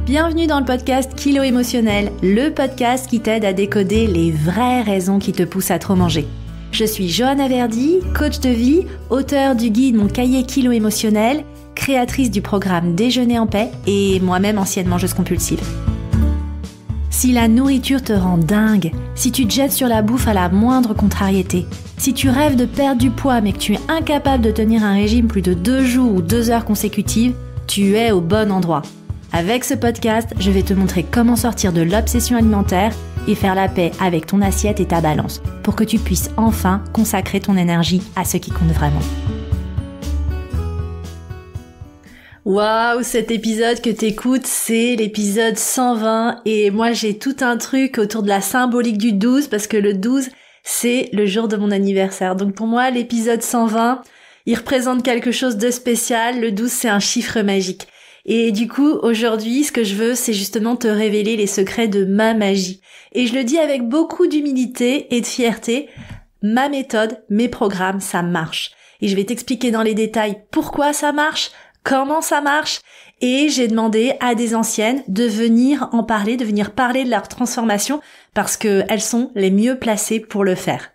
Bienvenue dans le podcast Kilo Émotionnel, le podcast qui t'aide à décoder les vraies raisons qui te poussent à trop manger. Je suis Johanna Verdi, coach de vie, auteure du guide Mon cahier Kilo Émotionnel, créatrice du programme Déjeuner en paix et moi-même ancienne mangeuse compulsive. Si la nourriture te rend dingue, si tu te jettes sur la bouffe à la moindre contrariété, si tu rêves de perdre du poids mais que tu es incapable de tenir un régime plus de 2 jours ou 2 heures consécutives, tu es au bon endroit. Avec ce podcast, je vais te montrer comment sortir de l'obsession alimentaire et faire la paix avec ton assiette et ta balance pour que tu puisses enfin consacrer ton énergie à ce qui compte vraiment. Waouh, cet épisode que t'écoutes, c'est l'épisode 120 et moi j'ai tout un truc autour de la symbolique du 12 parce que le 12, c'est le jour de mon anniversaire. Donc pour moi, l'épisode 120, il représente quelque chose de spécial. Le 12, c'est un chiffre magique. Et du coup, aujourd'hui, ce que je veux, c'est justement te révéler les secrets de ma magie. Et je le dis avec beaucoup d'humilité et de fierté, ma méthode, mes programmes, ça marche. Et je vais t'expliquer dans les détails pourquoi ça marche, comment ça marche. Et j'ai demandé à des anciennes de venir en parler, de venir parler de leur transformation parce qu'elles sont les mieux placées pour le faire.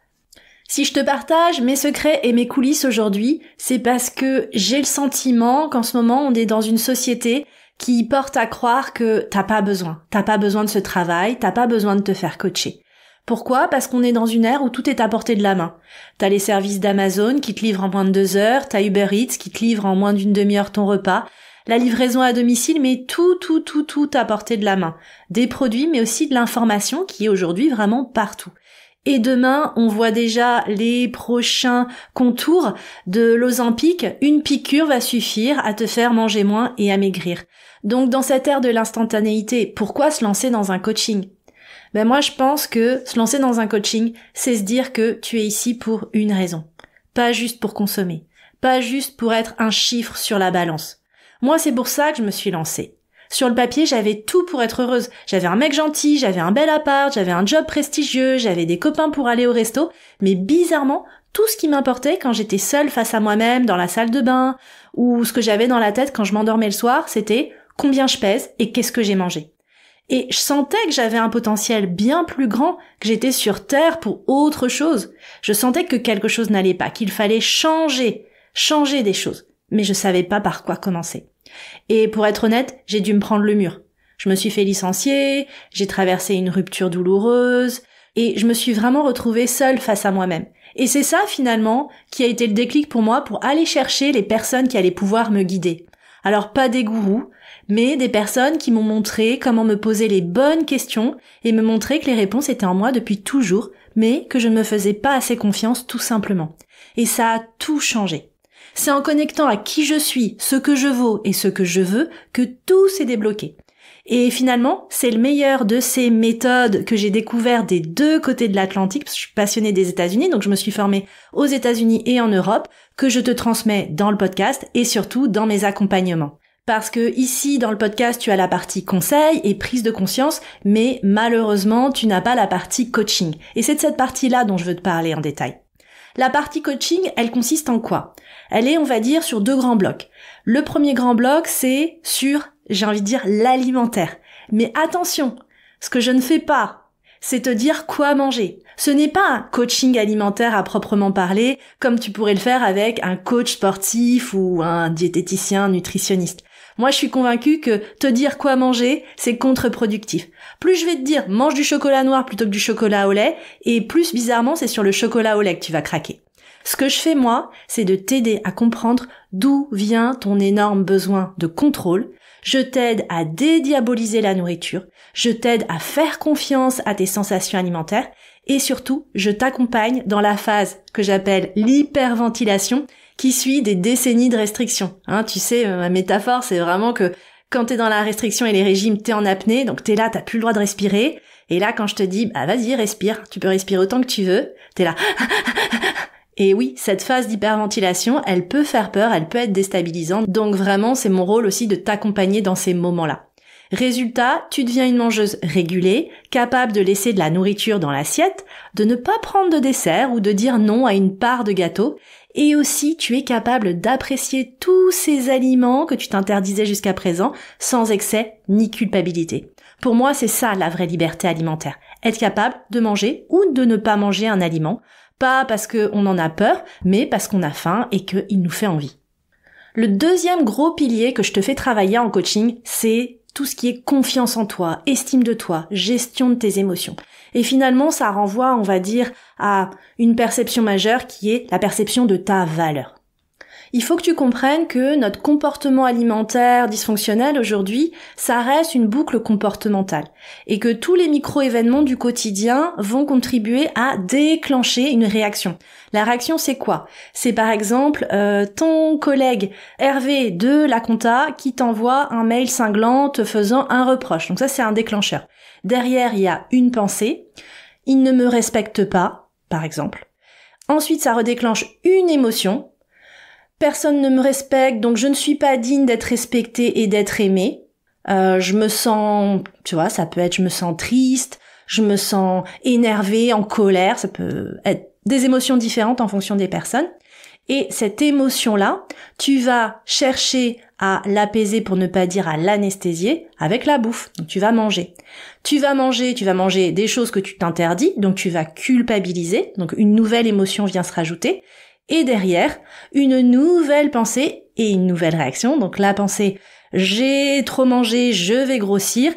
Si je te partage mes secrets et mes coulisses aujourd'hui, c'est parce que j'ai le sentiment qu'en ce moment, on est dans une société qui porte à croire que t'as pas besoin de ce travail, t'as pas besoin de te faire coacher. Pourquoi ? Parce qu'on est dans une ère où tout est à portée de la main. T'as les services d'Amazon qui te livrent en moins de 2 heures, t'as Uber Eats qui te livre en moins d'une demi-heure ton repas, la livraison à domicile, mais tout à portée de la main. Des produits, mais aussi de l'information qui est aujourd'hui vraiment partout. Et demain, on voit déjà les prochains contours de l'Ozempic. Une piqûre va suffire à te faire manger moins et à maigrir. Donc dans cette ère de l'instantanéité, pourquoi se lancer dans un coaching ? Moi je pense que se lancer dans un coaching, c'est se dire que tu es ici pour une raison. Pas juste pour consommer. Pas juste pour être un chiffre sur la balance. Moi c'est pour ça que je me suis lancée. Sur le papier, j'avais tout pour être heureuse. J'avais un mec gentil, j'avais un bel appart, j'avais un job prestigieux, j'avais des copains pour aller au resto. Mais bizarrement, tout ce qui m'importait quand j'étais seule face à moi-même dans la salle de bain ou ce que j'avais dans la tête quand je m'endormais le soir, c'était combien je pèse et qu'est-ce que j'ai mangé. Et je sentais que j'avais un potentiel bien plus grand, que j'étais sur Terre pour autre chose. Je sentais que quelque chose n'allait pas, qu'il fallait changer des choses. Mais je savais pas par quoi commencer. Et pour être honnête, j'ai dû me prendre le mur. Je me suis fait licencier, j'ai traversé une rupture douloureuse, et je me suis vraiment retrouvée seule face à moi-même. Et c'est ça, finalement, qui a été le déclic pour moi pour aller chercher les personnes qui allaient pouvoir me guider. Alors pas des gourous, mais des personnes qui m'ont montré comment me poser les bonnes questions et me montrer que les réponses étaient en moi depuis toujours, mais que je ne me faisais pas assez confiance tout simplement. Et ça a tout changé. C'est en connectant à qui je suis, ce que je vaux et ce que je veux que tout s'est débloqué. Et finalement, c'est le meilleur de ces méthodes que j'ai découvert des 2 côtés de l'Atlantique, parce que je suis passionnée des États-Unis, donc je me suis formée aux États-Unis et en Europe, que je te transmets dans le podcast et surtout dans mes accompagnements. Parce que ici, dans le podcast, tu as la partie conseil et prise de conscience, mais malheureusement, tu n'as pas la partie coaching. Et c'est de cette partie-là dont je veux te parler en détail. La partie coaching, elle consiste en quoi ? Elle est, on va dire, sur 2 grands blocs. Le premier grand bloc, c'est sur, j'ai envie de dire, l'alimentaire. Mais attention, ce que je ne fais pas, c'est te dire quoi manger. Ce n'est pas un coaching alimentaire à proprement parler, comme tu pourrais le faire avec un coach sportif ou un diététicien nutritionniste. Moi, je suis convaincue que te dire quoi manger, c'est contre-productif. Plus je vais te dire mange du chocolat noir plutôt que du chocolat au lait, et plus bizarrement, c'est sur le chocolat au lait que tu vas craquer. Ce que je fais moi, c'est de t'aider à comprendre d'où vient ton énorme besoin de contrôle. Je t'aide à dédiaboliser la nourriture, je t'aide à faire confiance à tes sensations alimentaires et surtout, je t'accompagne dans la phase que j'appelle l'hyperventilation qui suit des décennies de restrictions. Tu sais, ma métaphore, c'est vraiment que quand t'es dans la restriction et les régimes, t'es en apnée, donc t'es là, t'as plus le droit de respirer. Et là, quand je te dis, vas-y, respire, tu peux respirer autant que tu veux, t'es là. Et oui, cette phase d'hyperventilation, elle peut faire peur, elle peut être déstabilisante. Donc vraiment, c'est mon rôle aussi de t'accompagner dans ces moments-là. Résultat, tu deviens une mangeuse régulée, capable de laisser de la nourriture dans l'assiette, de ne pas prendre de dessert ou de dire non à une part de gâteau, Et aussi, tu es capable d'apprécier tous ces aliments que tu t'interdisais jusqu'à présent sans excès ni culpabilité. Pour moi, c'est ça la vraie liberté alimentaire. Être capable de manger ou de ne pas manger un aliment, pas parce qu'on en a peur, mais parce qu'on a faim et qu'il nous fait envie. Le deuxième gros pilier que je te fais travailler en coaching, c'est tout ce qui est confiance en toi, estime de toi, gestion de tes émotions. Et finalement, ça renvoie, on va dire, à une perception majeure qui est la perception de ta valeur. Il faut que tu comprennes que notre comportement alimentaire dysfonctionnel aujourd'hui, ça reste une boucle comportementale et que tous les micro-événements du quotidien vont contribuer à déclencher une réaction. La réaction, c'est quoi ? C'est par exemple ton collègue Hervé de la compta qui t'envoie un mail cinglant te faisant un reproche. Donc ça, c'est un déclencheur. Derrière, il y a une pensée. Il ne me respecte pas, par exemple. Ensuite, ça redéclenche une émotion. Personne ne me respecte, donc je ne suis pas digne d'être respectée et d'être aimée. Je me sens, tu vois, ça peut être je me sens triste, je me sens énervée, en colère, ça peut être des émotions différentes en fonction des personnes. Et cette émotion-là, tu vas chercher à l'apaiser pour ne pas dire à l'anesthésier avec la bouffe. Donc tu vas manger. Tu vas manger des choses que tu t'interdis, donc tu vas culpabiliser, donc une nouvelle émotion vient se rajouter. Et derrière, une nouvelle pensée et une nouvelle réaction. Donc la pensée, j'ai trop mangé, je vais grossir.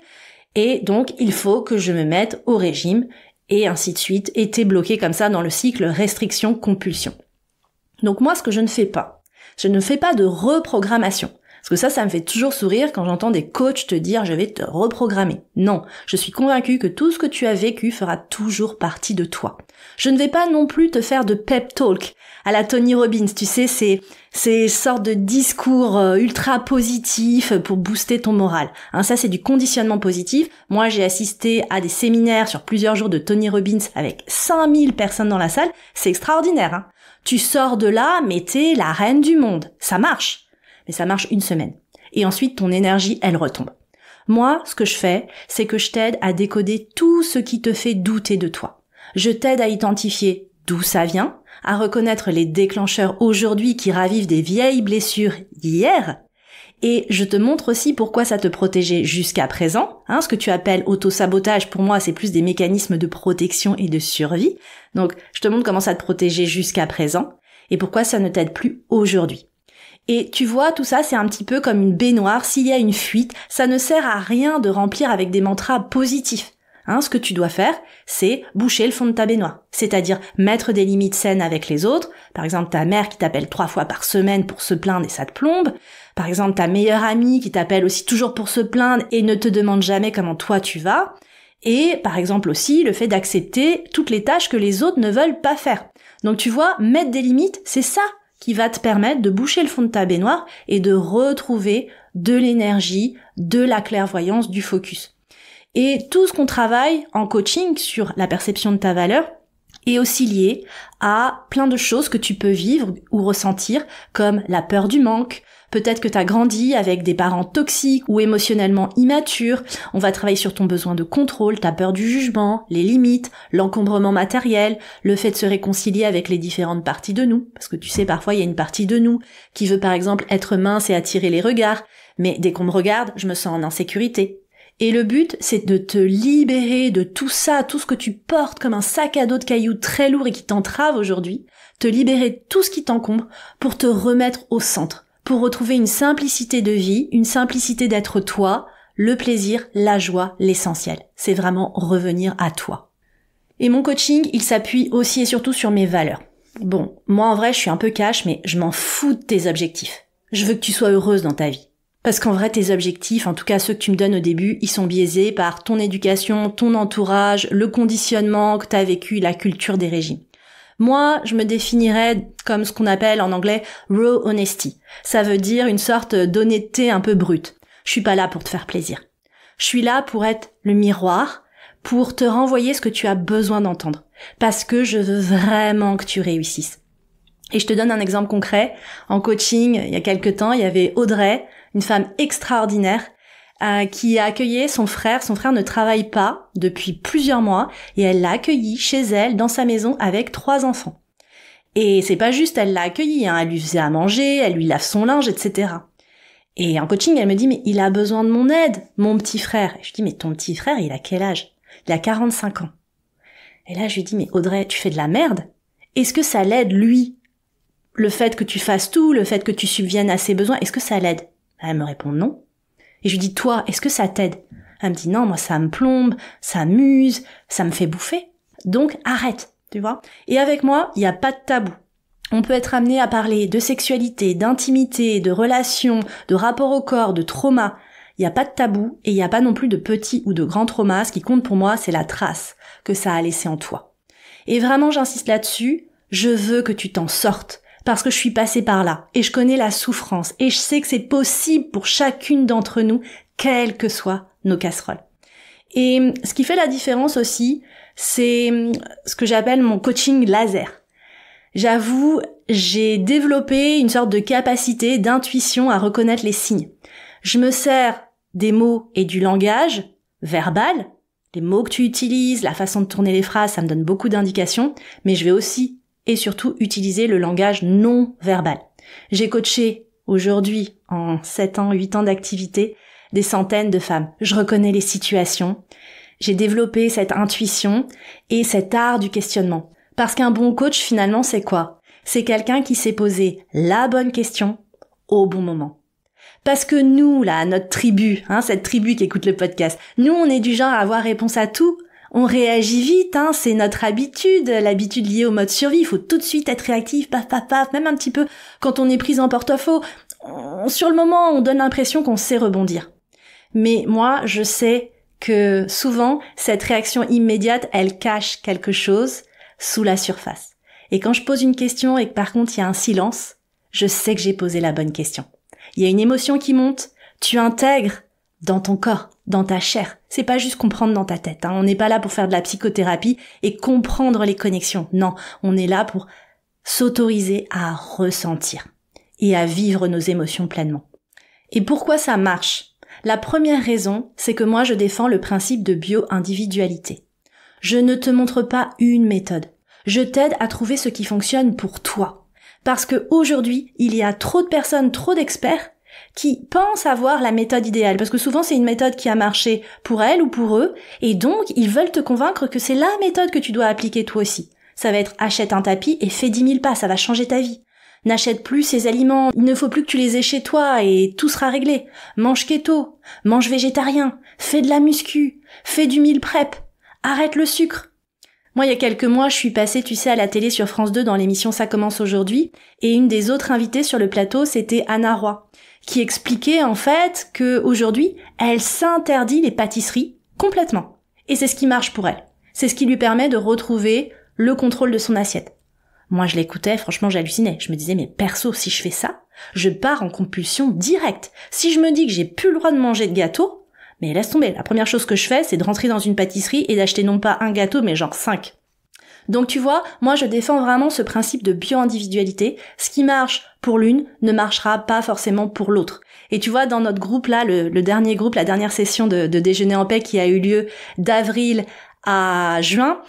Et donc, il faut que je me mette au régime. Et ainsi de suite. Et t'es bloqué comme ça dans le cycle restriction-compulsion. Donc moi, ce que je ne fais pas de reprogrammation. Parce que ça me fait toujours sourire quand j'entends des coachs te dire « je vais te reprogrammer ». Non, je suis convaincue que tout ce que tu as vécu fera toujours partie de toi. Je ne vais pas non plus te faire de pep talk à la Tony Robbins, tu sais, ces sortes de discours ultra positifs pour booster ton moral. Ça, c'est du conditionnement positif. Moi, j'ai assisté à des séminaires sur plusieurs jours de Tony Robbins avec 5000 personnes dans la salle. C'est extraordinaire. Tu sors de là, mais t'es la reine du monde. Ça marche. Mais ça marche une semaine. Et ensuite, ton énergie, elle retombe. Moi, ce que je fais, c'est que je t'aide à décoder tout ce qui te fait douter de toi. Je t'aide à identifier d'où ça vient, à reconnaître les déclencheurs aujourd'hui qui ravivent des vieilles blessures d'hier. Et je te montre aussi pourquoi ça te protégeait jusqu'à présent. Ce que tu appelles auto-sabotage, pour moi, c'est plus des mécanismes de protection et de survie. Donc, je te montre comment ça te protégeait jusqu'à présent et pourquoi ça ne t'aide plus aujourd'hui. Et tu vois, tout ça, c'est un petit peu comme une baignoire. S'il y a une fuite, ça ne sert à rien de remplir avec des mantras positifs. Ce que tu dois faire, c'est boucher le fond de ta baignoire. C'est-à-dire mettre des limites saines avec les autres. Par exemple, ta mère qui t'appelle 3 fois par semaine pour se plaindre et ça te plombe. Par exemple, ta meilleure amie qui t'appelle aussi toujours pour se plaindre et ne te demande jamais comment toi tu vas. Et par exemple aussi, le fait d'accepter toutes les tâches que les autres ne veulent pas faire. Donc tu vois, mettre des limites, c'est ça qui va te permettre de boucher le fond de ta baignoire et de retrouver de l'énergie, de la clairvoyance, du focus. Et tout ce qu'on travaille en coaching sur la perception de ta valeur est aussi lié à plein de choses que tu peux vivre ou ressentir, comme la peur du manque. Peut-être que tu as grandi avec des parents toxiques ou émotionnellement immatures. On va travailler sur ton besoin de contrôle, ta peur du jugement, les limites, l'encombrement matériel, le fait de se réconcilier avec les différentes parties de nous. Parce que tu sais, parfois, il y a une partie de nous qui veut par exemple être mince et attirer les regards. Mais dès qu'on me regarde, je me sens en insécurité. Et le but, c'est de te libérer de tout ça, tout ce que tu portes comme un sac à dos de cailloux très lourd et qui t'entrave aujourd'hui, te libérer de tout ce qui t'encombre pour te remettre au centre, pour retrouver une simplicité de vie, une simplicité d'être toi, le plaisir, la joie, l'essentiel. C'est vraiment revenir à toi. Et mon coaching, il s'appuie aussi et surtout sur mes valeurs. Bon, moi en vrai, je suis un peu cash, mais je m'en fous de tes objectifs. Je veux que tu sois heureuse dans ta vie. Parce qu'en vrai, tes objectifs, en tout cas ceux que tu me donnes au début, ils sont biaisés par ton éducation, ton entourage, le conditionnement que tu as vécu, la culture des régimes. Moi, je me définirais comme ce qu'on appelle en anglais raw honesty. Ça veut dire une sorte d'honnêteté un peu brute. Je suis pas là pour te faire plaisir. Je suis là pour être le miroir, pour te renvoyer ce que tu as besoin d'entendre. Parce que je veux vraiment que tu réussisses. Et je te donne un exemple concret. En coaching, il y a quelques temps, il y avait Audrey, une femme extraordinaire, qui a accueilli son frère. Son frère ne travaille pas depuis plusieurs mois et elle l'a accueilli chez elle, dans sa maison, avec 3 enfants. Et c'est pas juste, elle l'a accueilli, hein, elle lui faisait à manger, elle lui lave son linge, etc. Et en coaching, elle me dit, mais il a besoin de mon aide, mon petit frère. Et je dis, mais ton petit frère, il a quel âge? Il a 45 ans. Et là, je lui dis, mais Audrey, tu fais de la merde? Est-ce que ça l'aide, lui? Le fait que tu fasses tout, le fait que tu subviennes à ses besoins, est-ce que ça l'aide? Elle me répond non. Et je lui dis, toi, est-ce que ça t'aide? Elle me dit, non, moi, ça me plombe, ça m'use, ça me fait bouffer. Donc, arrête, tu vois? Et avec moi, il n'y a pas de tabou. On peut être amené à parler de sexualité, d'intimité, de relations, de rapport au corps, de trauma. Il n'y a pas de tabou et il n'y a pas non plus de petits ou de grands traumas. Ce qui compte pour moi, c'est la trace que ça a laissé en toi. Et vraiment, j'insiste là-dessus, je veux que tu t'en sortes. Parce que je suis passée par là, et je connais la souffrance, et je sais que c'est possible pour chacune d'entre nous, quelles que soient nos casseroles. Et ce qui fait la différence aussi, c'est ce que j'appelle mon coaching laser. J'avoue, j'ai développé une sorte de capacité d'intuition à reconnaître les signes. Je me sers des mots et du langage verbal, les mots que tu utilises, la façon de tourner les phrases, ça me donne beaucoup d'indications, mais je vais aussi et surtout utiliser le langage non verbal. J'ai coaché aujourd'hui, en 7 ans, 8 ans d'activité, des centaines de femmes. Je reconnais les situations. J'ai développé cette intuition et cet art du questionnement. Parce qu'un bon coach, finalement, c'est quoi? C'est quelqu'un qui s'est posé la bonne question au bon moment. Parce que nous, là, notre tribu, cette tribu qui écoute le podcast, nous, on est du genre à avoir réponse à tout. On réagit vite, c'est notre habitude, l'habitude liée au mode survie. Il faut tout de suite être réactif, paf, paf, paf, même un petit peu quand on est prise en porte-à-faux. Sur le moment, on donne l'impression qu'on sait rebondir. Mais moi, je sais que souvent, cette réaction immédiate, elle cache quelque chose sous la surface. Et quand je pose une question et que par contre, il y a un silence, je sais que j'ai posé la bonne question. Il y a une émotion qui monte, tu intègres dans ton corps, dans ta chair. C'est pas juste comprendre dans ta tête. On n'est pas là pour faire de la psychothérapie et comprendre les connexions. Non, on est là pour s'autoriser à ressentir et à vivre nos émotions pleinement. Et pourquoi ça marche? La première raison, c'est que moi je défends le principe de bio-individualité. Je ne te montre pas une méthode. Je t'aide à trouver ce qui fonctionne pour toi. Parce que aujourd'hui, il y a trop de personnes, trop d'experts qui pensent avoir la méthode idéale, parce que souvent c'est une méthode qui a marché pour elles ou pour eux, et donc ils veulent te convaincre que c'est la méthode que tu dois appliquer toi aussi. Ça va être achète un tapis et fais 10 000 pas, ça va changer ta vie. N'achète plus ces aliments, il ne faut plus que tu les aies chez toi et tout sera réglé. Mange keto, mange végétarien, fais de la muscu, fais du meal prep, arrête le sucre. Moi, il y a quelques mois, je suis passée, tu sais, à la télé sur France 2 dans l'émission Ça commence aujourd'hui, et une des autres invitées sur le plateau, c'était Anna Roy, qui expliquait en fait que aujourd'hui, elle s'interdit les pâtisseries complètement. Et c'est ce qui marche pour elle. C'est ce qui lui permet de retrouver le contrôle de son assiette. Moi, je l'écoutais, franchement, j'hallucinais. Je me disais, mais perso, si je fais ça, je pars en compulsion directe. Si je me dis que j'ai plus le droit de manger de gâteau, mais laisse tomber. La première chose que je fais, c'est de rentrer dans une pâtisserie et d'acheter non pas un gâteau, mais genre 5. Donc tu vois, moi je défends vraiment ce principe de bio-individualité. Ce qui marche pour l'une ne marchera pas forcément pour l'autre. Et tu vois, dans notre groupe là, le dernier groupe, la dernière session de Déjeuner en paix qui a eu lieu d'avril à juin,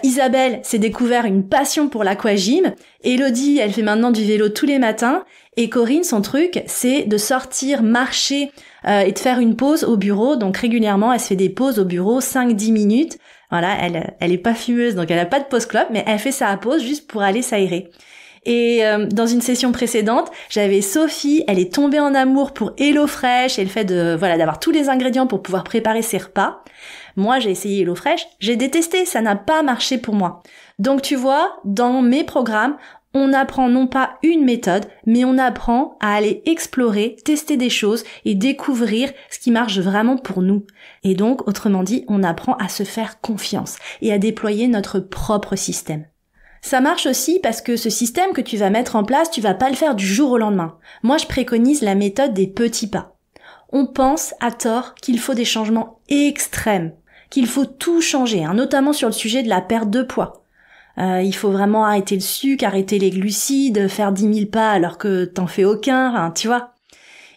Isabelle s'est découvert une passion pour l'aquagym. Elodie, elle fait maintenant du vélo tous les matins. Et Corinne, son truc, c'est de sortir, marcher et de faire une pause au bureau. Donc régulièrement, elle se fait des pauses au bureau, 5-10 minutes. Voilà, elle est pas fumeuse, donc elle a pas de pause clope, mais elle fait sa pause juste pour aller s'aérer. Et dans une session précédente, j'avais Sophie, elle est tombée en amour pour HelloFresh et le fait d'avoir tous les ingrédients pour pouvoir préparer ses repas. Moi, j'ai essayé HelloFresh, j'ai détesté, ça n'a pas marché pour moi. Donc tu vois, dans mes programmes, on apprend non pas une méthode, mais on apprend à aller explorer, tester des choses et découvrir ce qui marche vraiment pour nous. Et donc, autrement dit, on apprend à se faire confiance et à déployer notre propre système. Ça marche aussi parce que ce système que tu vas mettre en place, tu vas pas le faire du jour au lendemain. Moi, je préconise la méthode des petits pas. On pense à tort qu'il faut des changements extrêmes, qu'il faut tout changer, notamment sur le sujet de la perte de poids. Il faut vraiment arrêter le sucre, arrêter les glucides, faire 10 000 pas alors que t'en fais aucun, tu vois.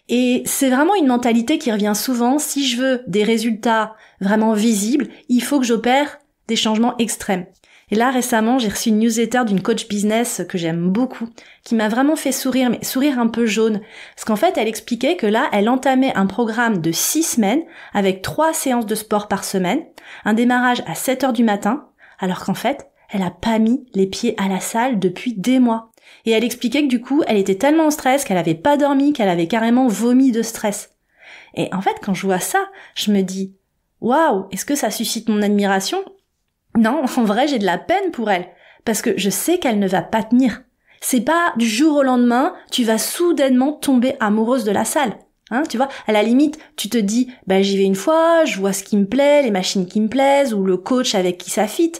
Et c'est vraiment une mentalité qui revient souvent. Si je veux des résultats vraiment visibles, il faut que j'opère des changements extrêmes. Et là, récemment, j'ai reçu une newsletter d'une coach business que j'aime beaucoup, qui m'a vraiment fait sourire, mais sourire un peu jaune. Parce qu'en fait, elle expliquait que là, elle entamait un programme de 6 semaines avec 3 séances de sport par semaine, un démarrage à 7 heures du matin, alors qu'en fait, elle a pas mis les pieds à la salle depuis des mois. Et elle expliquait que du coup, elle était tellement en stress qu'elle avait pas dormi, qu'elle avait carrément vomi de stress. Et en fait, quand je vois ça, je me dis, waouh, est-ce que ça suscite mon admiration ? Non, en vrai, j'ai de la peine pour elle, parce que je sais qu'elle ne va pas tenir. C'est pas du jour au lendemain, tu vas soudainement tomber amoureuse de la salle. Hein, tu vois, à la limite, tu te dis, j'y vais une fois, je vois ce qui me plaît, les machines qui me plaisent, ou le coach avec qui ça fit.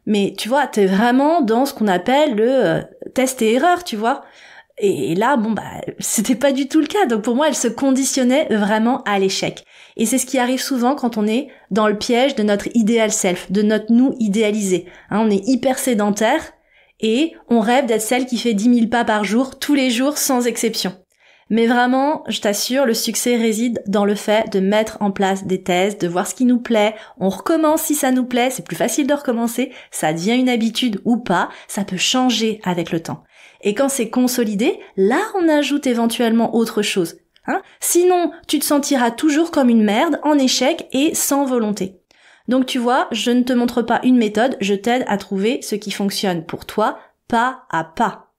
Mais tu vois, t'es vraiment dans ce qu'on appelle le test et erreur, tu vois. Et là, c'était pas du tout le cas. Donc pour moi, elle se conditionnait vraiment à l'échec. Et c'est ce qui arrive souvent quand on est dans le piège de notre idéal self, de notre nous idéalisé. Hein, on est hyper sédentaire et on rêve d'être celle qui fait 10 000 pas par jour, tous les jours, sans exception. Mais vraiment, je t'assure, le succès réside dans le fait de mettre en place des tests, de voir ce qui nous plaît. On recommence si ça nous plaît, c'est plus facile de recommencer. Ça devient une habitude ou pas, ça peut changer avec le temps. Et quand c'est consolidé, là on ajoute éventuellement autre chose. Hein, sinon, tu te sentiras toujours comme une merde, en échec et sans volonté. Donc tu vois, je ne te montre pas une méthode, je t'aide à trouver ce qui fonctionne pour toi, pas à pas.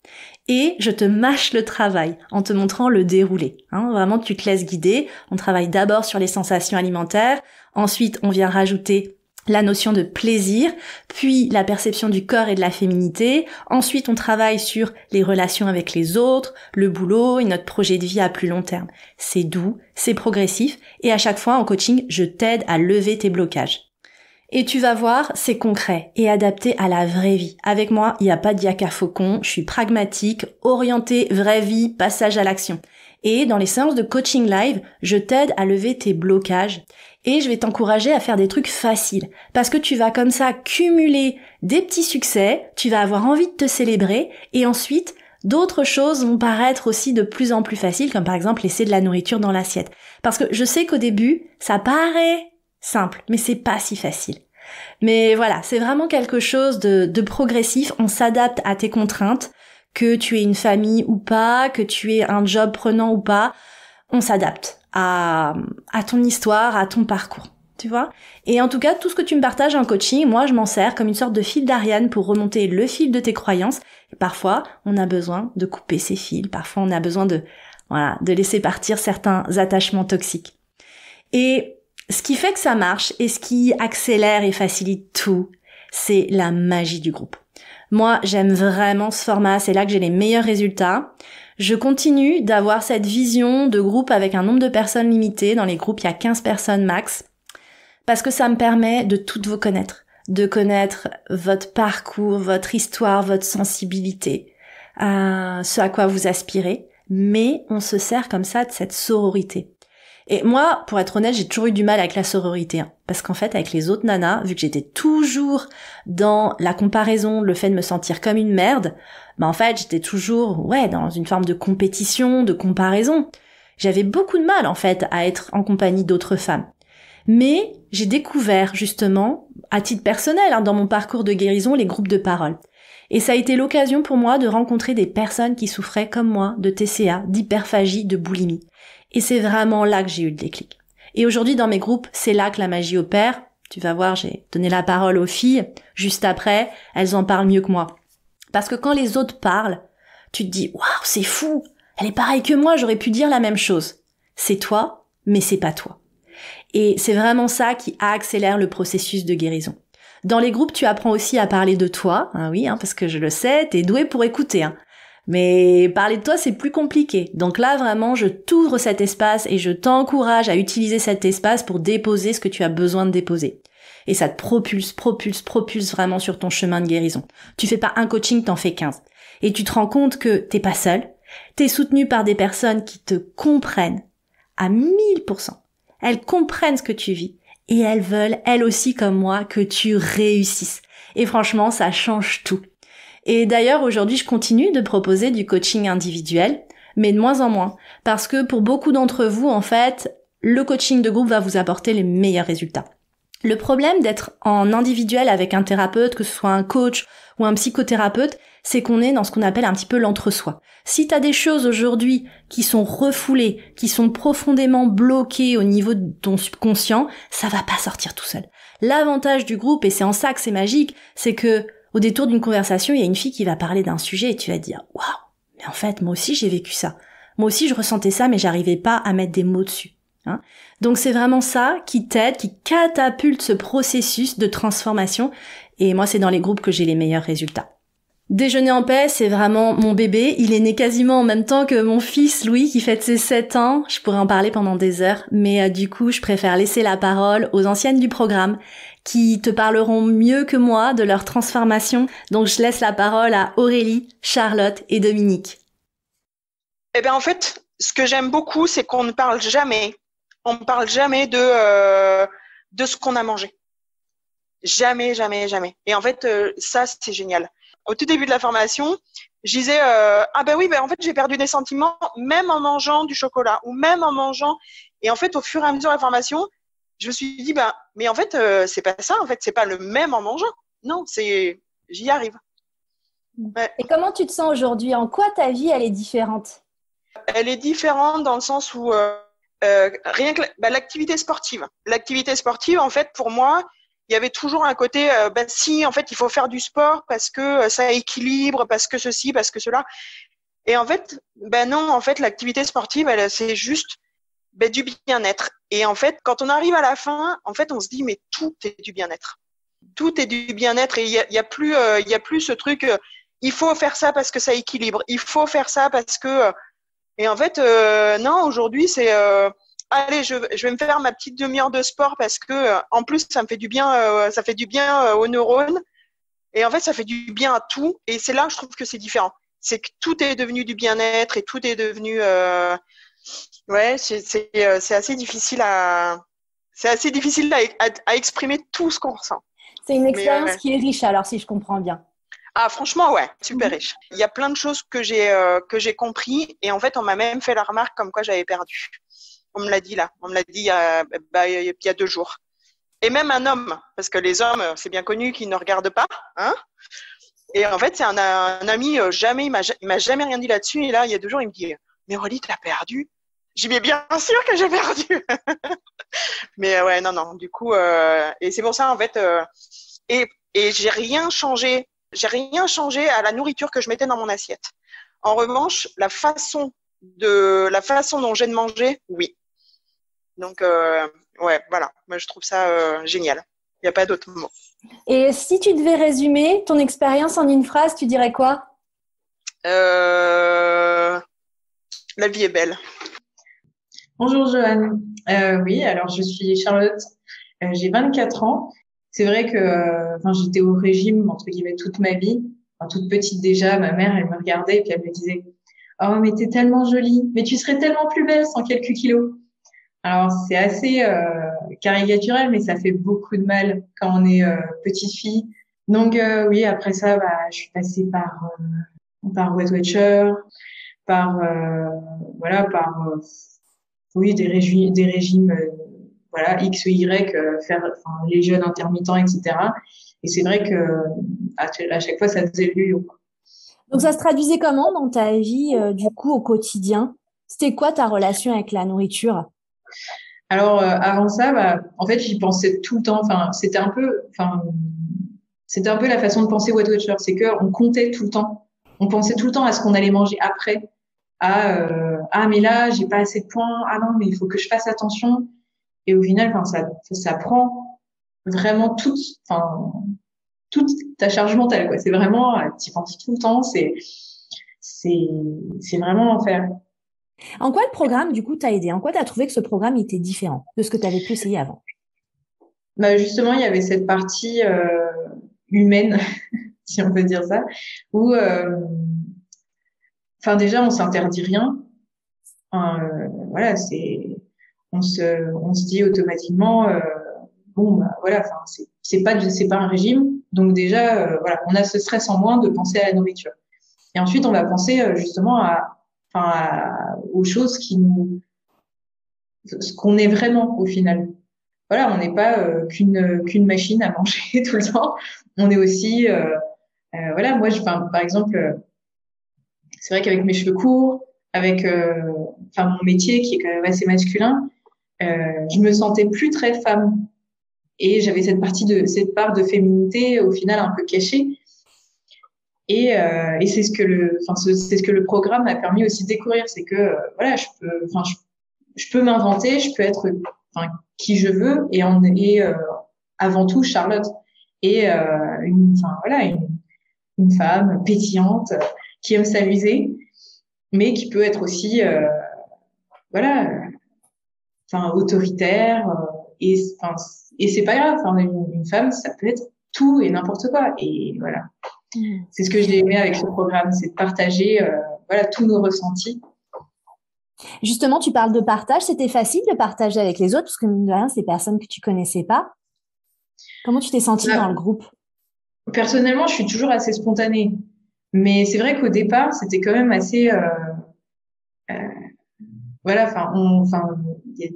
Et je te mâche le travail en te montrant le déroulé. Hein, vraiment, tu te laisses guider. On travaille d'abord sur les sensations alimentaires. Ensuite, on vient rajouter la notion de plaisir, puis la perception du corps et de la féminité. Ensuite, on travaille sur les relations avec les autres, le boulot et notre projet de vie à plus long terme. C'est doux, c'est progressif et à chaque fois en coaching, je t'aide à lever tes blocages. Et tu vas voir, c'est concret et adapté à la vraie vie. Avec moi, il n'y a pas de yaka faucon, je suis pragmatique, orientée, vraie vie, passage à l'action. Et dans les séances de coaching live, je t'aide à lever tes blocages et je vais t'encourager à faire des trucs faciles. Parce que tu vas comme ça cumuler des petits succès, tu vas avoir envie de te célébrer et ensuite, d'autres choses vont paraître aussi de plus en plus faciles, comme par exemple laisser de la nourriture dans l'assiette. Parce que je sais qu'au début, ça paraît simple, mais c'est pas si facile. Mais voilà, c'est vraiment quelque chose de progressif, on s'adapte à tes contraintes, que tu aies une famille ou pas, que tu aies un job prenant ou pas, on s'adapte à ton histoire, à ton parcours, tu vois. Et en tout cas, tout ce que tu me partages en coaching, moi je m'en sers comme une sorte de fil d'Ariane pour remonter le fil de tes croyances. Et parfois, on a besoin de couper ces fils, parfois on a besoin de laisser partir certains attachements toxiques. Et ce qui fait que ça marche et ce qui accélère et facilite tout, c'est la magie du groupe. Moi, j'aime vraiment ce format, c'est là que j'ai les meilleurs résultats. Je continue d'avoir cette vision de groupe avec un nombre de personnes limité. Dans les groupes, il y a 15 personnes max. Parce que ça me permet de toutes vous connaître. De connaître votre parcours, votre histoire, votre sensibilité, ce à quoi vous aspirez. Mais on se sert comme ça de cette sororité. Et moi, pour être honnête, j'ai toujours eu du mal avec la sororité. Parce qu'en fait, avec les autres nanas, vu que j'étais toujours dans la comparaison, le fait de me sentir comme une merde, en fait, j'étais toujours, dans une forme de compétition, de comparaison. J'avais beaucoup de mal, en fait, à être en compagnie d'autres femmes. Mais j'ai découvert, justement, à titre personnel, dans mon parcours de guérison, les groupes de parole. Et ça a été l'occasion pour moi de rencontrer des personnes qui souffraient comme moi de TCA, d'hyperphagie, de boulimie. Et c'est vraiment là que j'ai eu le déclic. Et aujourd'hui, dans mes groupes, c'est là que la magie opère. Tu vas voir, j'ai donné la parole aux filles. Juste après, elles en parlent mieux que moi. Parce que quand les autres parlent, tu te dis « Waouh, c'est fou! Elle est pareille que moi, j'aurais pu dire la même chose. » C'est toi, mais c'est pas toi. Et c'est vraiment ça qui accélère le processus de guérison. Dans les groupes, tu apprends aussi à parler de toi. Parce que je le sais, t'es doué pour écouter. Mais parler de toi, c'est plus compliqué. Donc là, vraiment, je t'ouvre cet espace et je t'encourage à utiliser cet espace pour déposer ce que tu as besoin de déposer. Et ça te propulse vraiment sur ton chemin de guérison. Tu fais pas un coaching, t'en fais 15. Et tu te rends compte que t'es pas seul. T'es soutenu par des personnes qui te comprennent à 1000%. Elles comprennent ce que tu vis. Et elles veulent, elles aussi comme moi, que tu réussisses. Et franchement, ça change tout. Et d'ailleurs, aujourd'hui, je continue de proposer du coaching individuel, mais de moins en moins. Parce que pour beaucoup d'entre vous, en fait, le coaching de groupe va vous apporter les meilleurs résultats. Le problème d'être en individuel avec un thérapeute, que ce soit un coach ou un psychothérapeute, c'est qu'on est dans ce qu'on appelle un petit peu l'entre-soi. Si t'as des choses aujourd'hui qui sont refoulées, qui sont profondément bloquées au niveau de ton subconscient, ça va pas sortir tout seul. L'avantage du groupe, et c'est en ça que c'est magique, c'est que au détour d'une conversation, il y a une fille qui va parler d'un sujet et tu vas te dire « Waouh, mais en fait, moi aussi j'ai vécu ça. Moi aussi je ressentais ça, mais j'arrivais pas à mettre des mots dessus. » Donc c'est vraiment ça qui t'aide, qui catapulte ce processus de transformation. Et moi, c'est dans les groupes que j'ai les meilleurs résultats. Déjeuner en paix, c'est vraiment mon bébé. Il est né quasiment en même temps que mon fils Louis qui fête ses 7 ans. Je pourrais en parler pendant des heures, mais du coup, je préfère laisser la parole aux anciennes du programme qui te parleront mieux que moi de leur transformation. Donc je laisse la parole à Aurélie, Charlotte et Dominique. Eh bien, en fait, ce que j'aime beaucoup, c'est qu'on ne parle jamais. On ne parle jamais de ce qu'on a mangé. Jamais, jamais, jamais. Et en fait, ça, c'est génial. Au tout début de la formation, je disais ah ben oui, ben en fait, j'ai perdu des sentiments même en mangeant du chocolat ou même en mangeant. Et en fait, au fur et à mesure de la formation, je me suis dit mais en fait, c'est pas ça. En fait, c'est pas le même en mangeant. Non, j'y arrive. Ouais. Et comment tu te sens aujourd'hui? En quoi ta vie, elle est différente? Elle est différente dans le sens où rien que l'activité sportive. L'activité sportive, en fait, pour moi, il y avait toujours un côté, si, en fait, il faut faire du sport parce que ça équilibre, parce que ceci, parce que cela. Et en fait, non, en fait, l'activité sportive, c'est juste du bien-être. Et en fait, quand on arrive à la fin, en fait, on se dit, mais tout est du bien-être. Tout est du bien-être et il y a plus ce truc, il faut faire ça parce que ça équilibre. Il faut faire ça parce que… Et en fait, non, aujourd'hui, c'est… allez, je vais me faire ma petite demi-heure de sport parce que en plus ça me fait du bien, ça fait du bien aux neurones et en fait ça fait du bien à tout et c'est là que je trouve que c'est différent, c'est que tout est devenu du bien-être et tout est devenu ouais, c'est assez difficile à exprimer tout ce qu'on ressent. C'est une expérience qui est riche alors si je comprends bien. Ah franchement ouais, super riche. Il y a plein de choses que j'ai compris et en fait on m'a même fait la remarque comme quoi j'avais perdu. On me l'a dit là, on me l'a dit il y a 2 jours. Et même un homme, parce que les hommes, c'est bien connu qu'ils ne regardent pas, hein. Et en fait, c'est un ami, il m'a jamais rien dit là-dessus. Et là, il y a 2 jours, il me dit, mais Aurélie, t'as perdu? J'ai dit, mais bien sûr que j'ai perdu. Mais ouais, non. Du coup, et c'est pour ça en fait, et j'ai rien changé à la nourriture que je mettais dans mon assiette. En revanche, la façon dont j'ai de manger, oui. Donc, ouais, voilà. Moi, je trouve ça génial. Il n'y a pas d'autre mot. Et si tu devais résumer ton expérience en une phrase, tu dirais quoi? La vie est belle. Bonjour Joanne. Oui, alors je suis Charlotte. J'ai 24 ans. C'est vrai que j'étais au régime, entre guillemets, toute ma vie. Toute petite déjà, ma mère, elle me regardait et puis elle me disait « Oh, mais t'es tellement jolie, mais tu serais tellement plus belle sans quelques kilos. » Alors, c'est assez caricatural, mais ça fait beaucoup de mal quand on est petite fille. Donc, oui, après ça, je suis passée par Weight Watchers, oui, des régimes, X ou Y, les jeûnes intermittents, etc. Et c'est vrai que à chaque fois, ça faisait le yo-yo. Donc, ça se traduisait comment dans ta vie, du coup, au quotidien? C'était quoi ta relation avec la nourriture? Alors avant ça, en fait, j'y pensais tout le temps. C'était un peu la façon de penser Weight Watchers, c'est que on comptait tout le temps. On pensait tout le temps à ce qu'on allait manger après. Mais là, j'ai pas assez de points. Ah non, mais il faut que je fasse attention. Et au final, ça prend vraiment toute ta charge mentale, quoi. C'est vraiment, tu penses tout le temps. C'est vraiment l'enfer. En quoi le programme, du coup, t'a aidé? En quoi t'as trouvé que ce programme était différent de ce que t'avais pu essayer avant? Justement, il y avait cette partie humaine, si on peut dire ça, où, déjà, on s'interdit rien. On se dit automatiquement, c'est pas un régime, donc déjà, on a ce stress en moins de penser à la nourriture. Et ensuite, on va penser justement aux choses ce qu'on est vraiment au final. voilà, on n'est pas qu'une machine à manger tout le temps. On est aussi, voilà, moi, par exemple, c'est vrai qu'avec mes cheveux courts, avec, mon métier qui est quand même assez masculin, je me sentais plus très femme. Et j'avais cette part de féminité au final un peu cachée. Et c'est ce que c'est ce que le programme m'a permis aussi de découvrir, c'est que voilà, je peux m'inventer, je peux être qui je veux et avant tout Charlotte et une femme pétillante qui aime s'amuser, mais qui peut être aussi voilà, autoritaire et c'est pas grave. Une femme, ça peut être tout et n'importe quoi. Et voilà. C'est ce que j'ai aimé avec ce programme, c'est de partager voilà, tous nos ressentis. Justement, tu parles de partage. C'était facile de partager avec les autres parce que mine de rien, c'est des personnes que tu connaissais pas. Comment tu t'es sentie dans le groupe? Personnellement, je suis toujours assez spontanée. Mais c'est vrai qu'au départ, c'était quand même assez... voilà, il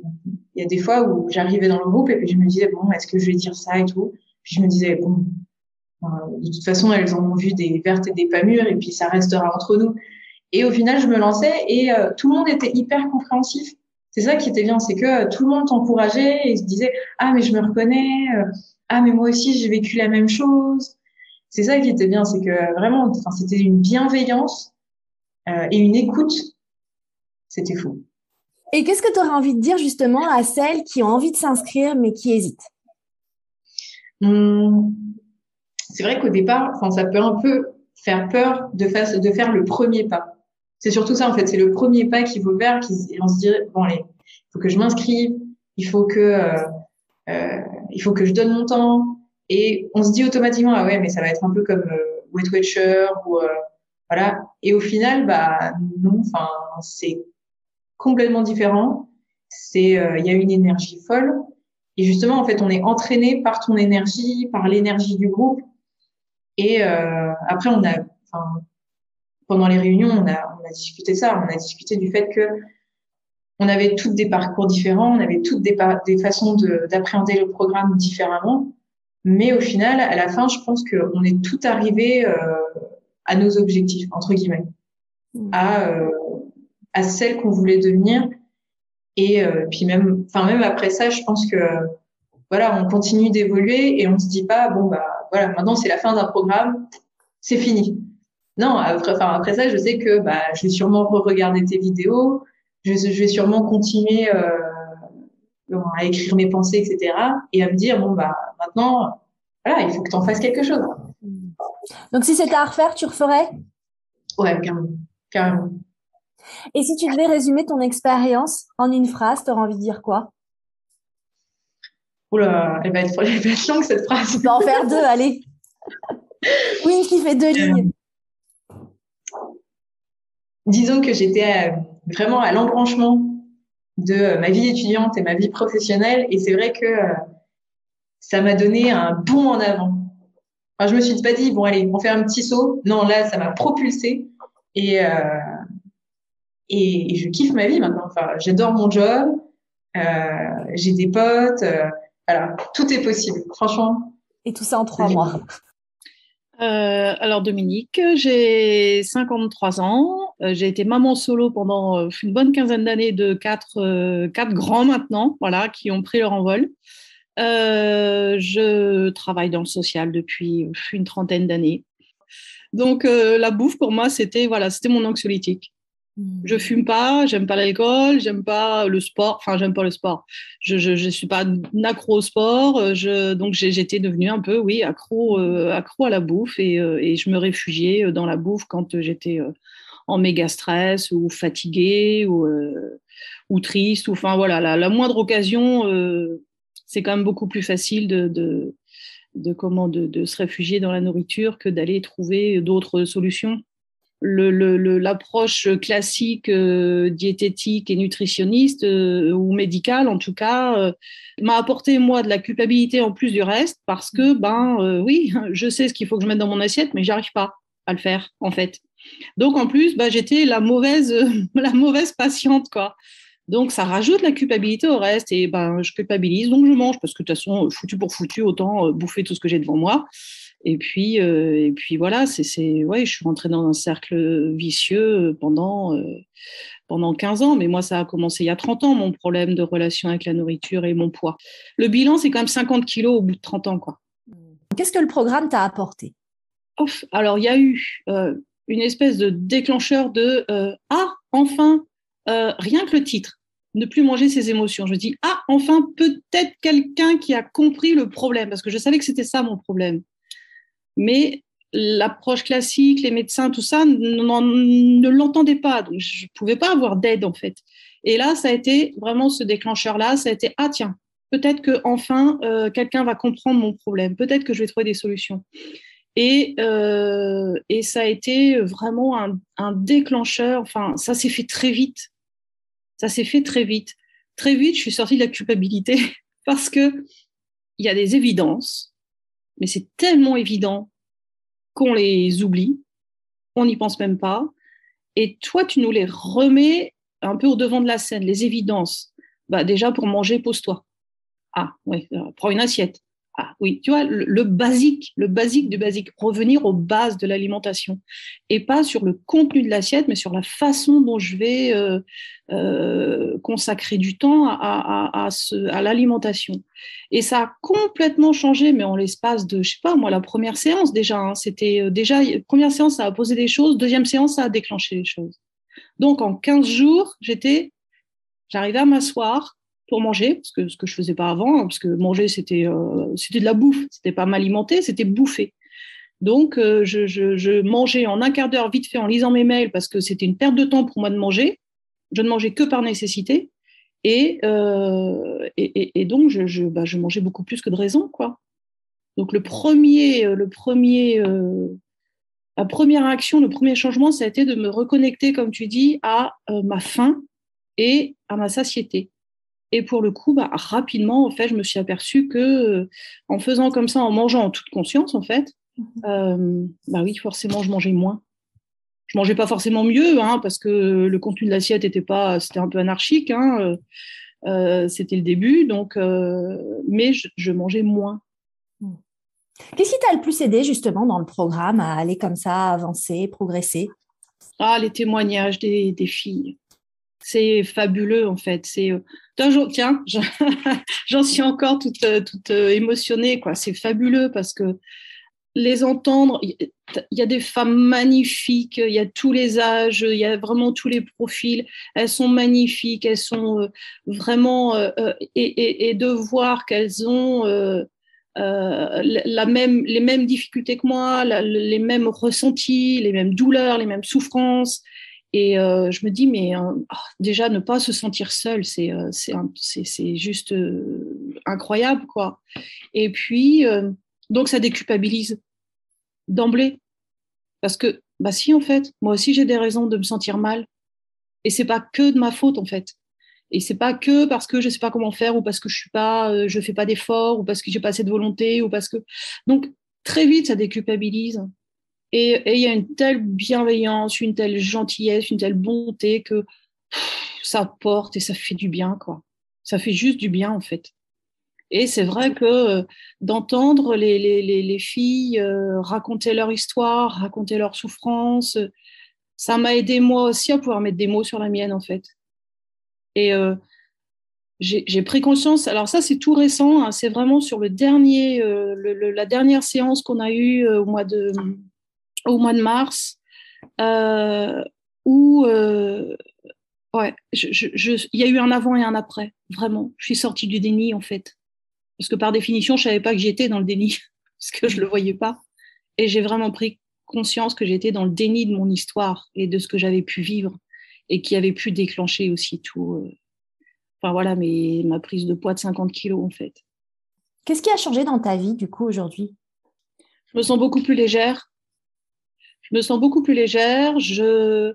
y a des fois où j'arrivais dans le groupe et puis je me disais, bon, est-ce que je vais dire ça et tout? Puis je me disais, bon, de toute façon, elles en ont vu des vertes et des pas mûres et puis ça restera entre nous. Et au final, je me lançais et tout le monde était hyper compréhensif. C'est ça qui était bien, c'est que tout le monde t'encourageait et se disait, ah, mais je me reconnais, ah, mais moi aussi, j'ai vécu la même chose. C'est ça qui était bien, c'est que vraiment, c'était une bienveillance et une écoute. C'était fou. Et qu'est-ce que tu aurais envie de dire justement à celles qui ont envie de s'inscrire mais qui hésitent? C'est vrai qu'au départ, ça peut un peu faire peur de faire le premier pas. C'est surtout ça, en fait. C'est le premier pas qu'il faut faire. Et on se dirait, bon, allez, il faut que je m'inscrive. Il faut que je donne mon temps. Et on se dit automatiquement, ah ouais, mais ça va être un peu comme Weight Watcher ou voilà. Et au final, bah non. C'est complètement différent. Il y a une énergie folle. Et justement, en fait, on est entraîné par ton énergie, par l'énergie du groupe. Et après, pendant les réunions, on a discuté ça. On a discuté du fait que on avait toutes des parcours différents, on avait toutes des façons d'appréhender le programme différemment. Mais au final, à la fin, je pense qu'on est tout arrivé à nos objectifs, entre guillemets, à celle qu'on voulait devenir. Et puis même après ça, je pense que voilà, on continue d'évoluer et on se dit pas bon bah voilà, maintenant c'est la fin d'un programme, c'est fini. Non, après ça, je sais que bah je vais sûrement re-regarder tes vidéos, je vais sûrement continuer à écrire mes pensées, etc. Et à me dire bon bah maintenant voilà, il faut que tu en fasses quelque chose. Donc si c'était à refaire, tu referais? Ouais, carrément. Et si tu devais résumer ton expérience en une phrase, tu aurais envie de dire quoi? Oula, elle va être longue cette phrase. Tu peux en faire deux, allez. Oui, qui fait 2 lignes. Disons que j'étais vraiment à l'embranchement de ma vie étudiante et ma vie professionnelle. Et c'est vrai que ça m'a donné un bond en avant. Je me suis pas dit, bon, allez, on fait un petit saut. Non, là, ça m'a propulsée. Et je kiffe ma vie maintenant. J'adore mon job. J'ai des potes. Voilà, tout est possible, franchement. Et tout ça en 3 mois. Alors Dominique, j'ai 53 ans. J'ai été maman solo pendant une bonne quinzaine d'années de 4 grands maintenant, voilà, qui ont pris leur envol. Je travaille dans le social depuis une trentaine d'années. Donc la bouffe pour moi c'était mon anxiolytique. Je fume pas, j'aime pas l'alcool, j'aime pas le sport. Enfin, j'aime pas le sport. Je suis pas une accro au sport. Donc j'étais devenue un peu, oui, accro à la bouffe et je me réfugiais dans la bouffe quand j'étais en méga stress ou fatiguée ou triste. Ou enfin voilà, la moindre occasion, c'est quand même beaucoup plus facile de se réfugier dans la nourriture que d'aller trouver d'autres solutions. L'approche classique diététique et nutritionniste ou médicale en tout cas m'a apporté moi de la culpabilité en plus du reste parce que oui, je sais ce qu'il faut que je mette dans mon assiette mais j'arrive pas à le faire en fait. Donc en plus j'étais la mauvaise patiente quoi. Donc, ça rajoute la culpabilité au reste. Et ben, je culpabilise, donc je mange. Parce que de toute façon, foutu pour foutu, autant bouffer tout ce que j'ai devant moi. Et puis voilà, ouais, je suis rentrée dans un cercle vicieux pendant 15 ans. Mais moi, ça a commencé il y a 30 ans, mon problème de relation avec la nourriture et mon poids. Le bilan, c'est quand même 50 kilos au bout de 30 ans, quoi. Qu'est-ce que le programme t'a apporté? Alors, il y a eu une espèce de déclencheur de ah, enfin, rien que le titre, ne plus manger ses émotions. Je me dis ah, enfin, peut-être quelqu'un qui a compris le problème, parce que je savais que c'était ça mon problème. Mais l'approche classique, les médecins, tout ça, ne l'entendaient pas. Donc, je ne pouvais pas avoir d'aide, en fait. Et là, ça a été vraiment ce déclencheur-là. Ça a été ah, tiens, peut-être que enfin quelqu'un va comprendre mon problème. Peut-être que je vais trouver des solutions. Et ça a été vraiment un déclencheur. Enfin, ça s'est fait très vite. Ça s'est fait très vite. Très vite, je suis sortie de la culpabilité parce que il y a des évidences, mais c'est tellement évident qu'on les oublie, on n'y pense même pas. Et toi, tu nous les remets un peu au devant de la scène, les évidences. Bah, déjà, pour manger, pose-toi. Ah, oui, prends une assiette. Ah, oui, tu vois, le basique du basique, revenir aux bases de l'alimentation. Et pas sur le contenu de l'assiette, mais sur la façon dont je vais consacrer du temps à l'alimentation. Et ça a complètement changé, mais en l'espace de, je sais pas, moi, la première séance déjà, hein, c'était déjà, première séance, ça a posé des choses, deuxième séance, ça a déclenché les choses. Donc, en 15 jours, j'arrivais à m'asseoir pour manger, parce que ce que je faisais pas avant, hein, parce que manger, c'était de la bouffe, c'était pas m'alimenter, c'était bouffer. Donc, je mangeais en un quart d'heure vite fait en lisant mes mails, parce que c'était une perte de temps pour moi de manger. Je ne mangeais que par nécessité. Et donc, je mangeais beaucoup plus que de raison, quoi. Donc, la première action, le premier changement, ça a été de me reconnecter, comme tu dis, à ma faim et à ma satiété. Et pour le coup, rapidement, en fait, je me suis aperçue que en faisant comme ça, en mangeant en toute conscience, en fait, oui, forcément, je mangeais moins. Je mangeais pas forcément mieux, hein, parce que le contenu de l'assiette c'était un peu anarchique, hein, c'était le début, donc, mais je mangeais moins. Qu'est-ce qui t'a le plus aidé justement dans le programme à aller comme ça, avancer, progresser? Ah, les témoignages des filles. C'est fabuleux, en fait. C'est un jour, tiens, j'en suis encore toute émotionnée, quoi. C'est fabuleux parce que les entendre, il y a des femmes magnifiques, il y a tous les âges, il y a vraiment tous les profils. Elles sont magnifiques, elles sont vraiment et de voir qu'elles ont les mêmes difficultés que moi, les mêmes ressentis, les mêmes douleurs, les mêmes souffrances. Et je me dis, mais déjà, ne pas se sentir seule, c'est juste incroyable, quoi. Et puis, donc, ça déculpabilise d'emblée. Parce que, si, en fait, moi aussi, j'ai des raisons de me sentir mal. Et c'est pas que de ma faute, en fait. Et c'est pas que parce que je sais pas comment faire ou parce que je fais pas d'efforts ou parce que j'ai pas assez de volonté ou parce que. Donc, très vite, ça déculpabilise. Et il y a une telle bienveillance, une telle gentillesse, une telle bonté que ça porte et ça fait du bien, quoi. Ça fait juste du bien, en fait. Et c'est vrai que d'entendre les filles raconter leur histoire, raconter leur souffrance, ça m'a aidé moi aussi à pouvoir mettre des mots sur la mienne, en fait. Et j'ai pris conscience, alors ça c'est tout récent, hein, c'est vraiment sur la dernière séance qu'on a eue au mois de mars, où ouais, il y a eu un avant et un après, vraiment. Je suis sortie du déni, en fait. Parce que par définition, je ne savais pas que j'étais dans le déni, parce que je ne le voyais pas. Et j'ai vraiment pris conscience que j'étais dans le déni de mon histoire et de ce que j'avais pu vivre et qui avait pu déclencher aussi tout. Enfin voilà, ma prise de poids de 50 kilos, en fait. Qu'est-ce qui a changé dans ta vie, du coup, aujourd'hui? Je me sens beaucoup plus légère. Je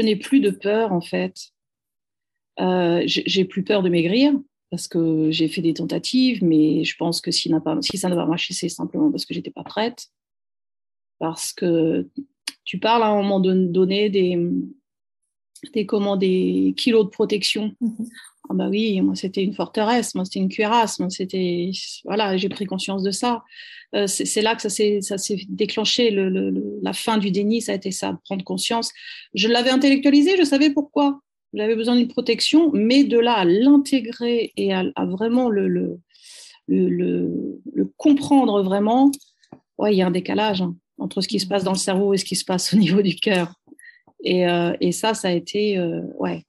n'ai plus de peur, en fait. J'ai plus peur de maigrir parce que j'ai fait des tentatives, mais je pense que si ça n'a pas marché, c'est simplement parce que j'étais pas prête. Parce que tu parles à un moment donné Des kilos de protection. Ah bah oui, moi c'était une forteresse, moi c'était une cuirasse, moi c'était voilà, j'ai pris conscience de ça. C'est là que ça s'est déclenché, la fin du déni, ça a été ça, prendre conscience. Je l'avais intellectualisé, je savais pourquoi. J'avais besoin d'une protection, mais de là à l'intégrer et à vraiment le comprendre vraiment, ouais, il y a un décalage entre ce qui se passe dans le cerveau et ce qui se passe au niveau du cœur. Et ça a été, ouais,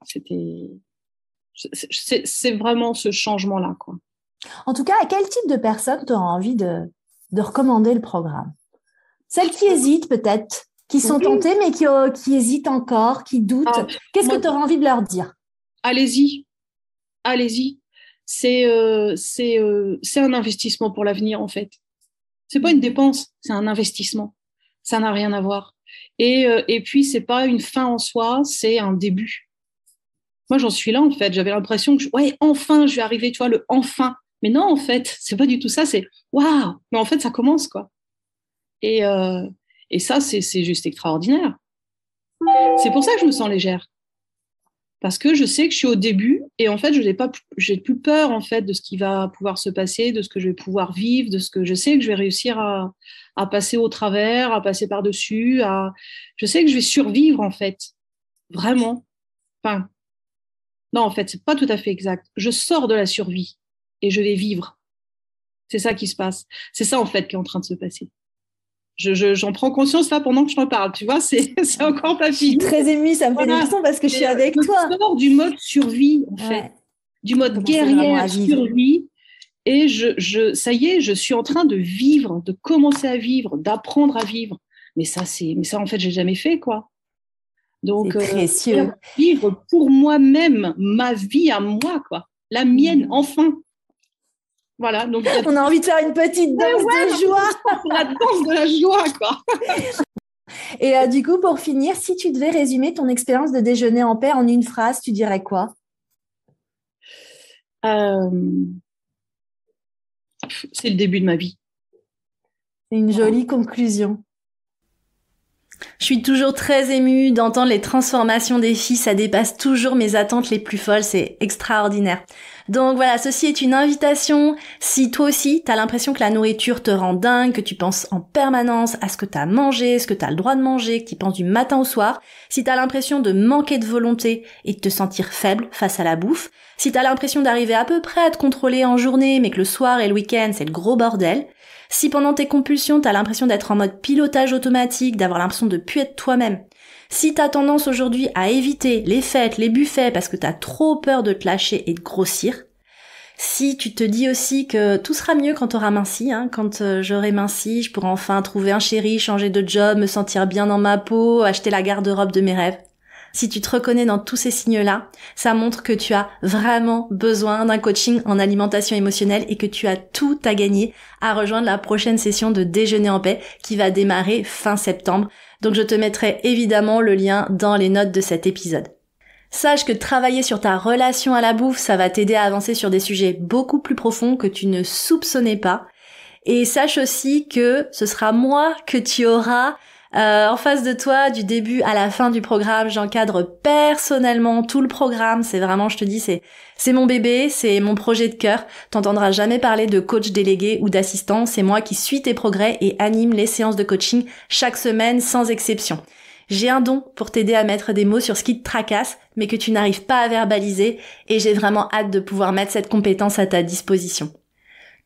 c'est vraiment ce changement-là, quoi. En tout cas, à quel type de personne tu auras envie de recommander le programme? Celles qui hésitent peut-être, qui sont tentées, mais qui hésitent encore, qui doutent. Qu'est-ce que tu auras envie de leur dire? Allez-y. C'est un investissement pour l'avenir, en fait. C'est pas une dépense, c'est un investissement. Ça n'a rien à voir. Et puis, c'est pas une fin en soi, c'est un début. Moi, j'en suis là, en fait. J'avais l'impression que, enfin, je vais arriver, tu vois, le enfin. Mais non, en fait, c'est pas du tout ça, c'est waouh! Mais en fait, ça commence, quoi. Et ça, c'est juste extraordinaire. C'est pour ça que je me sens légère. Parce que je sais que je suis au début et en fait, j'ai plus peur, en fait, de ce qui va pouvoir se passer, de ce que je vais pouvoir vivre, de ce que je sais que je vais réussir à passer au travers, à passer par-dessus, je sais que je vais survivre, en fait. Vraiment. Enfin, non, en fait, c'est pas tout à fait exact. Je sors de la survie et je vais vivre. C'est ça qui se passe. C'est ça, en fait, qui est en train de se passer. J'en prends conscience là pendant que je t'en parle, tu vois, c'est encore pas fini. Je suis très émue, ça me fait des frissons parce que je suis avec toi. Je sors du mode survie, en fait, du mode guerrière survie, et ça y est, je suis en train de vivre, de commencer à vivre, d'apprendre à vivre. Mais ça, en fait, j'ai jamais fait, quoi. Donc, c'est précieux. Vivre pour moi-même, ma vie à moi, quoi, la mienne, enfin. Voilà, donc on a envie de faire une petite danse de joie. La danse de la joie, quoi. Et du coup, pour finir, si tu devais résumer ton expérience de déjeuner en paix en une phrase, tu dirais quoi? C'est le début de ma vie. C'est une jolie conclusion. Je suis toujours très émue d'entendre les transformations des filles, ça dépasse toujours mes attentes les plus folles, c'est extraordinaire. Donc voilà, ceci est une invitation. Si toi aussi, t'as l'impression que la nourriture te rend dingue, que tu penses en permanence à ce que t'as mangé, ce que t'as le droit de manger, que tu penses du matin au soir, si t'as l'impression de manquer de volonté et de te sentir faible face à la bouffe, si t'as l'impression d'arriver à peu près à te contrôler en journée, mais que le soir et le week-end, c'est le gros bordel, si pendant tes compulsions, t'as l'impression d'être en mode pilotage automatique, d'avoir l'impression de plus être toi-même, si t'as tendance aujourd'hui à éviter les fêtes, les buffets parce que t'as trop peur de te lâcher et de grossir, si tu te dis aussi que tout sera mieux quand t'auras minci, quand j'aurai minci, je pourrai enfin trouver un chéri, changer de job, me sentir bien dans ma peau, acheter la garde-robe de mes rêves. Si tu te reconnais dans tous ces signes-là, ça montre que tu as vraiment besoin d'un coaching en alimentation émotionnelle et que tu as tout à gagner à rejoindre la prochaine session de Déjeuner en paix qui va démarrer fin septembre. Donc je te mettrai évidemment le lien dans les notes de cet épisode. Sache que travailler sur ta relation à la bouffe, ça va t'aider à avancer sur des sujets beaucoup plus profonds que tu ne soupçonnais pas. Et sache aussi que ce sera moi que tu auras en face de toi du début à la fin du programme. J'encadre personnellement tout le programme. C'est vraiment, je te dis, c'est mon bébé, c'est mon projet de cœur. T'entendras jamais parler de coach délégué ou d'assistant. C'est moi qui suis tes progrès et anime les séances de coaching chaque semaine sans exception. J'ai un don pour t'aider à mettre des mots sur ce qui te tracasse, mais que tu n'arrives pas à verbaliser, et j'ai vraiment hâte de pouvoir mettre cette compétence à ta disposition.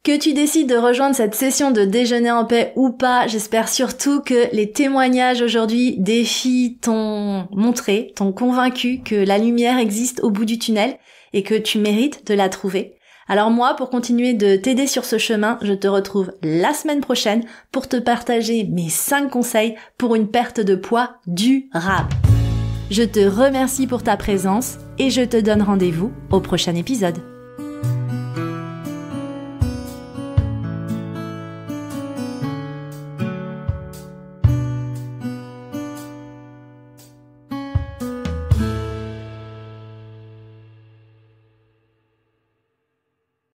Que tu décides de rejoindre cette session de Déjeuner en paix ou pas, j'espère surtout que les témoignages aujourd'hui des filles t'ont montré, t'ont convaincu que la lumière existe au bout du tunnel et que tu mérites de la trouver. Alors moi, pour continuer de t'aider sur ce chemin, je te retrouve la semaine prochaine pour te partager mes 5 conseils pour une perte de poids durable. Je te remercie pour ta présence et je te donne rendez-vous au prochain épisode.